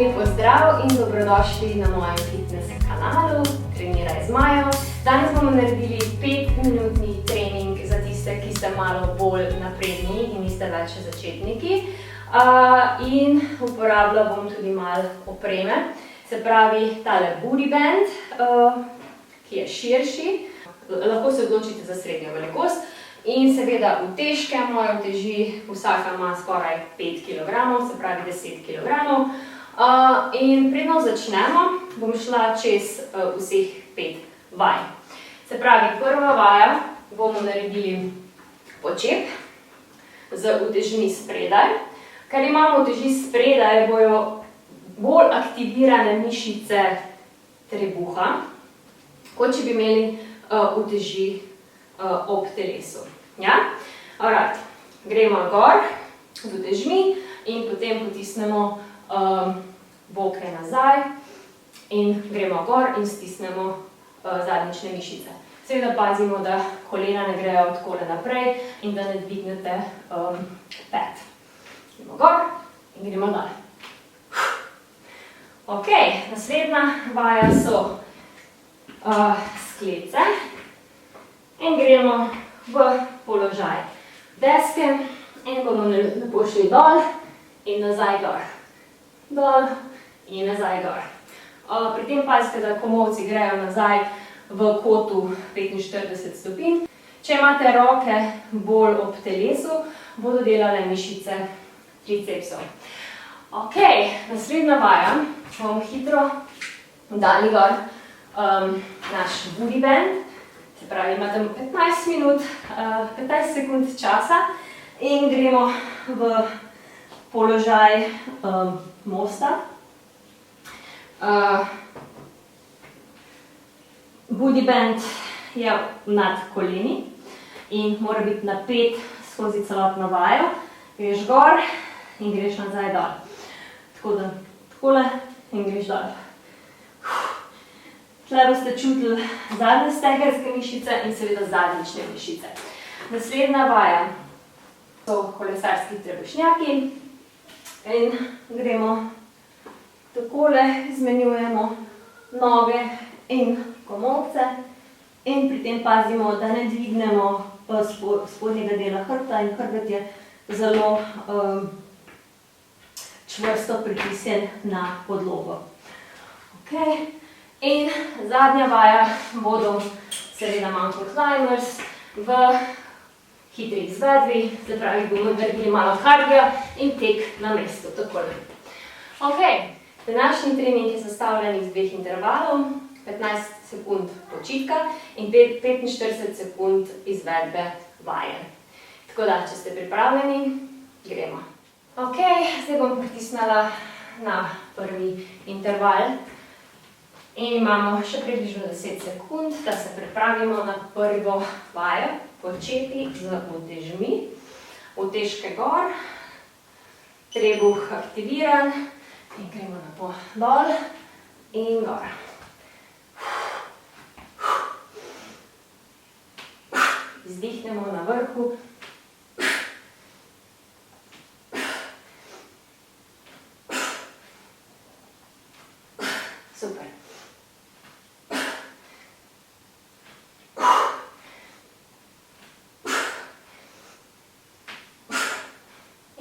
Lep pozdrav in dobrodošli na mojem fitness kanalu Treniraj z Majo. Danes bomo naredili 5-minutni trening za tiste, ki ste malo bolj napredni in niste več začetniki. In uporabljala bom tudi malo opreme. Se pravi, tale booty band, ki je širši. Lahko se odločite za srednjo velikost. In seveda utežke, moje uteži, vsaka ima skoraj 5 kg, se pravi 10 kg. In predno začnemo, bom šla čez vseh 5 vaj. Se pravi, prva vaja bomo naredili počep z utežmi spredaj. Ker imamo uteži spredaj, bojo bolj aktivirane mišice trebuha, kot če bi imeli uteži ob telesu. Ja? Alright. Gremo gor z utežmi in potem potisnemo boke nazaj in gremo gor in stisnemo zadnjične mišice. Seveda pazimo, da kolena ne grejo takole naprej in da ne dvignete pet. Gremo gor in gremo dol. Ok, naslednja vaja so sklece. In gremo v položaj deske in bomo lepo šli dol in nazaj gor. Dol in nazaj gor. Pri tem pazite, da komolci grejo nazaj v kotu 45 stopinj. Če imate roke bolj ob telesu, bodo delale mišice tricepsov. Ok, naslednja vaja. Bomo hitro dali gor naš booty band. Se pravi, imate 15 sekund časa in gremo v položaj mosta. Booty band je nad koleni in mora biti napet skozi celotno vajo. Greš gor in greš nazaj dol. Tako da takole in greš dol. Tle boste čutili zadnje stegenske mišice in seveda zadnjične mišice. Naslednja vaja so kolesarski trebušnjaki in gremo takole, izmenjujemo noge in komolce in pri tem pazimo, da ne dvignemo spodnjega dela hrbta in hrbet je zelo čvrsto pritisnjen na podlogo. Ok. In zadnja vaja bodo seveda mountain climbers v hitri izvedbi, se pravi, bomo naredili malo kardija in tek na mestu, takole. Ok, današnji trening je sestavljen iz 2 intervalov, 15 sekund počitka in 45 sekund izvedbe vaje. Tako da, če ste pripravljeni, gremo. Ok, zdaj bom pritisnila na prvi interval. In imamo še približno 10 sekund, da se pripravimo na prvo vajo, početi z utežmi. Utežke gor, trebuh aktiviran in gremo lepo dol in gor. Izdihnemo na vrhu. Super.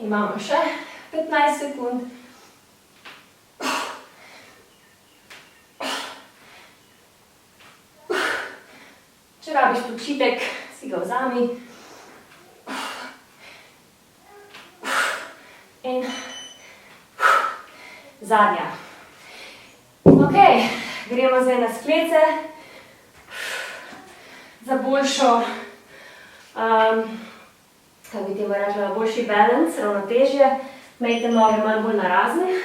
Imamo še 15 sekund. Če rabiš počitek, si ga vzami. In zadnja. Ok, gremo zdaj na sklece. Za boljšo kako bi temu rekla, boljši balans, ravnotežje, imejte noge malo bolj narazne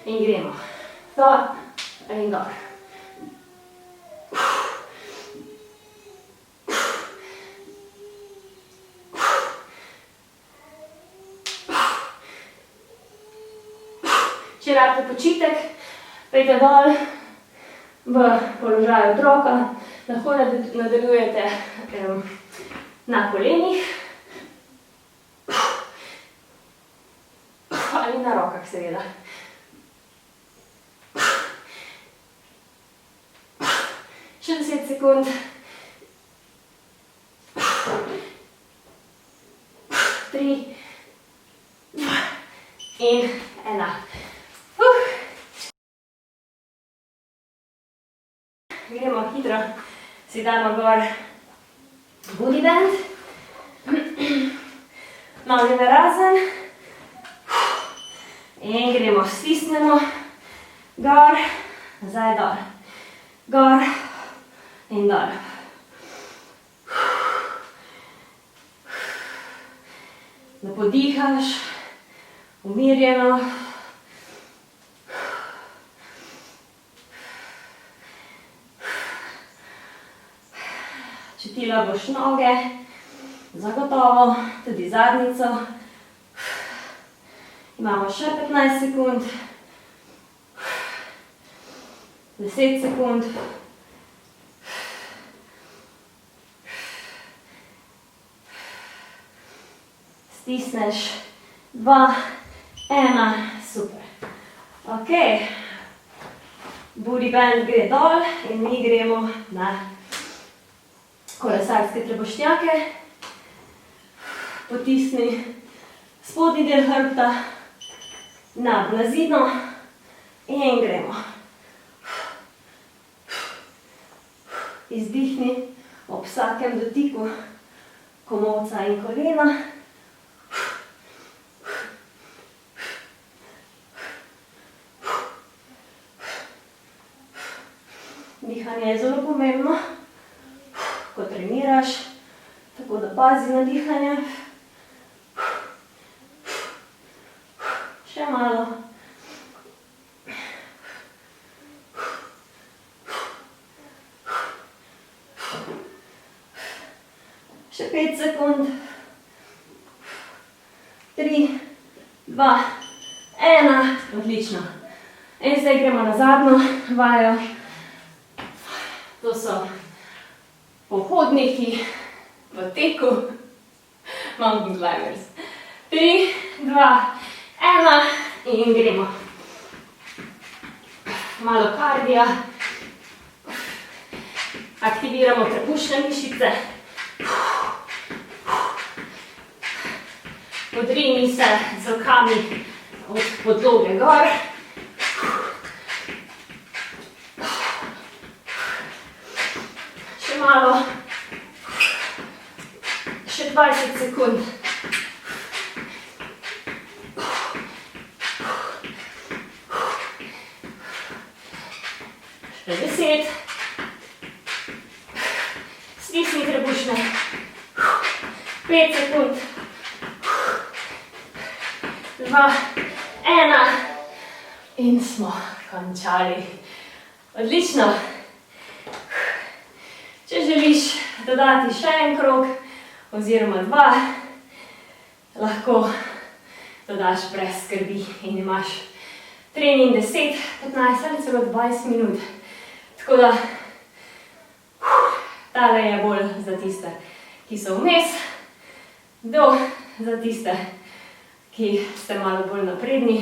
in gremo. Dol in gor. Če rabite počitek, pejte dol v položaju otroka, lahko nadaljujete na kolenih. Ali na rokah, seveda. Še 10 sekund. 3, 2 in 1. Gremo hitro, si damo gor booty band. Noge narazen. In gremo, stisnemo. Gor, nazaj dol. Gor in dol. Da podihaš, umirjeno. Čutila boš noge, zagotovo, tudi zadnjico. Imamo še 15 sekund. 10 sekund. Stisneš. 2, 1, super. Ok. Booty band gre dol in mi gremo na kolesarske trebušnjake. Potisni spodnji del hrbta na blazino in gremo. Izdihni ob vsakem dotiku komolca in kolena. Dihanje je zelo pomembno, ko treniraš, tako da pazi na dihanje. Še malo. Še 5 sekund. 3, 2, 1. Odlično. In zdaj gremo na zadnjo vajo. To so pohodniki v teku. Mountain climbers. 3, 2, 1 in gremo. Malo kardija. Aktiviramo trebušne mišice. Podrini se z rokami od podloge gor. Še malo. Še 20 sekund. Še 10. Stisni trebušne. 5 sekund. 2, 1. In smo končali. Odlično. Če želiš dodati še en krog oziroma 2, lahko dodaš brez skrbi in imaš trening 10, 15 ali celo 20 minut. Tako da tale je bolj za tiste, ki so vmes, do za tiste, ki ste malo bolj napredni.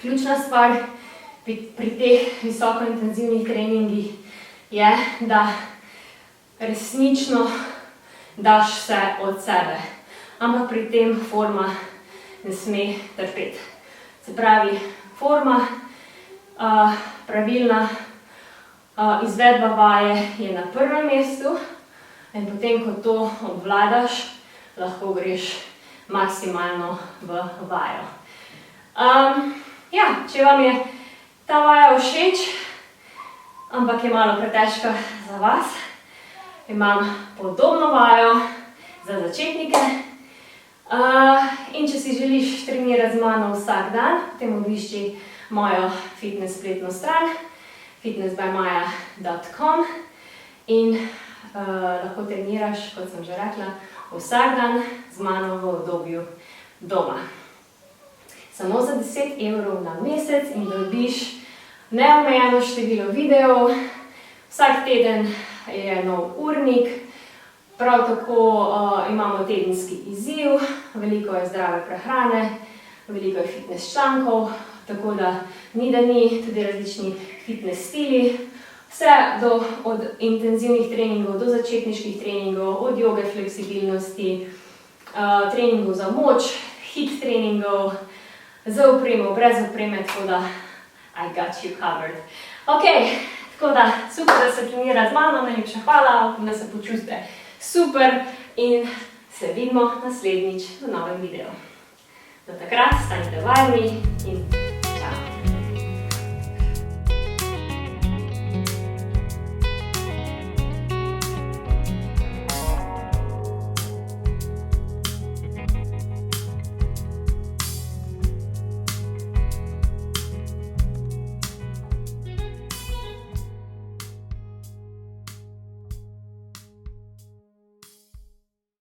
Ključna stvar pri teh visokointenzivnih treningih je, da resnično daš vse od sebe, ampak pri tem forma ne sme trpeti. Se pravi, forma, pravilna izvedba vaje je na prvem mestu in potem, ko to obvladaš, lahko greš maksimalno v vajo. Če vam je ta vaja všeč, ampak je malo pretežka za vas, imam podobno vajo za začetnike. In če si želiš trenirati z mano vsak dan, potem obišči mojo fitness spletno stran fitnessbymaja.com in lahko treniraš, kot sem že rekla, vsak dan z mano v obdobju doma. Samo za 10 € na mesec in dobiš neomejeno število videov. Vsak teden je nov urnik, prav tako imamo tedenski izziv, veliko je zdrave prehrane, veliko je fitness člankov, tako da ni, tudi različni fitness stili. Vse od intenzivnih treningov do začetniških treningov, od joge, fleksibilnosti, treningov za moč, hit treningov, z opremo, brez opreme, tako da I got you covered. Ok, tako da super, da se trenira z mano, najlepša hvala, da se počutite super in se vidimo naslednjič v novem videu. Do takrat stanite varni in